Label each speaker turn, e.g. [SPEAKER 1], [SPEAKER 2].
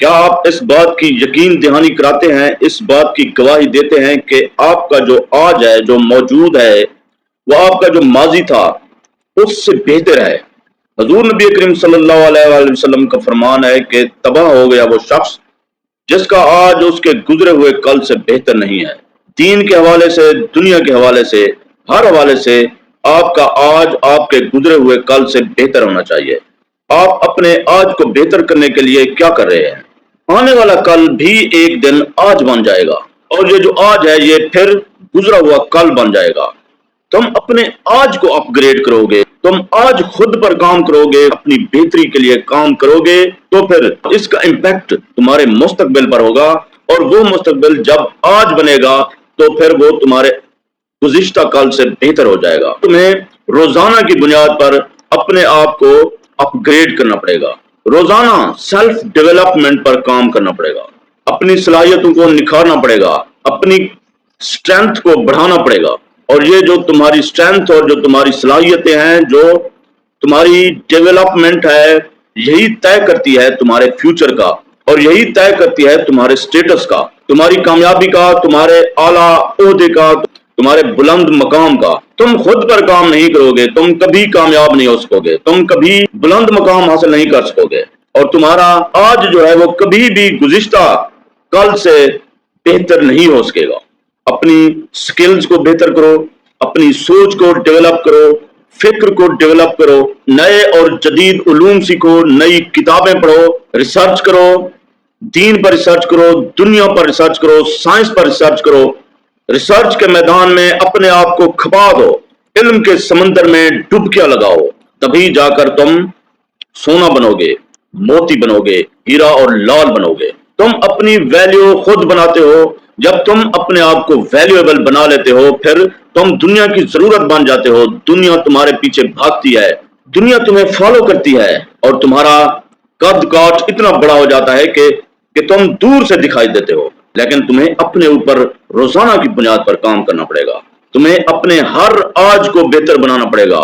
[SPEAKER 1] کیا آپ اس بات کی یقین دہانی کراتے ہیں، اس بات کی گواہی دیتے ہیں کہ آپ کا جو آج ہے، جو موجود ہے، وہ آپ کا جو ماضی تھا اس سے بہتر ہے؟ حضور نبی کریم صلی اللہ علیہ وآلہ وسلم کا فرمان ہے کہ تباہ ہو گیا وہ شخص جس کا آج اس کے گزرے ہوئے کل سے بہتر نہیں ہے۔ دین کے حوالے سے، دنیا کے حوالے سے، ہر حوالے سے آپ کا آج آپ کے گزرے ہوئے کل سے بہتر ہونا چاہیے۔ آپ اپنے آج کو بہتر کرنے کے لیے کیا کر رہے ہیں؟ آنے والا کل بھی ایک دن آج بن جائے گا، اور یہ جو آج ہے یہ پھر گزرا ہوا کل بن جائے گا۔ تم اپنے آج کو اپ گریڈ کرو گے، تم آج خود پر کام کرو گے، اپنی بہتری کے لیے کام کرو گے، تو پھر اس کا امپیکٹ تمہارے مستقبل پر ہوگا، اور وہ مستقبل جب آج بنے گا تو پھر وہ تمہارے گزشتہ کل سے بہتر ہو جائے گا۔ تمہیں روزانہ کی بنیاد پر اپنے آپ کو اپ گریڈ کرنا پڑے گا، روزانہ سیلف ڈیولپمنٹ پر کام کرنا پڑے گا، اپنی صلاحیتوں کو نکھارنا پڑے گا، اپنی اسٹرینتھ کو بڑھانا پڑے گا۔ اور یہ جو تمہاری اسٹرینتھ اور جو تمہاری صلاحیتیں ہیں، جو تمہاری ڈیولپمنٹ ہے، یہی طے کرتی ہے تمہارے فیوچر کا، اور یہی طے کرتی ہے تمہارے سٹیٹس کا، تمہاری کامیابی کا، تمہارے اعلیٰ عہدے کا، تمہارے بلند مقام کا۔ تم خود پر کام نہیں کرو گے، تم کبھی کامیاب نہیں ہو سکو گے، تم کبھی بلند مقام حاصل نہیں کر سکو گے، اور تمہارا آج جو ہے وہ کبھی بھی گزشتہ کل سے بہتر نہیں ہو سکے گا۔ اپنی سکلز کو بہتر کرو، اپنی سوچ کو ڈیولپ کرو، فکر کو ڈیولپ کرو، نئے اور جدید علوم سیکھو، نئی کتابیں پڑھو، ریسرچ کرو، دین پر ریسرچ کرو، دنیا پر ریسرچ کرو، سائنس پر ریسرچ کرو۔ ریسرچ کے میدان میں اپنے آپ کو کھپا دو، علم کے سمندر میں ڈبکیاں لگاؤ، تبھی جا کر تم سونا بنو گے، موتی بنو گے، ہیرا اور لال بنو گے۔ تم اپنی ویلیو خود بناتے ہو۔ جب تم اپنے آپ کو ویلیویبل بنا لیتے ہو، پھر تم دنیا کی ضرورت بن جاتے ہو، دنیا تمہارے پیچھے بھاگتی ہے، دنیا تمہیں فالو کرتی ہے، اور تمہارا قد کاٹ اتنا بڑا ہو جاتا ہے کہ تم دور سے دکھائی دیتے ہو۔ لیکن تمہیں اپنے اوپر روزانہ کی بنیاد پر کام کرنا پڑے گا، تمہیں اپنے ہر آج کو بہتر بنانا پڑے گا۔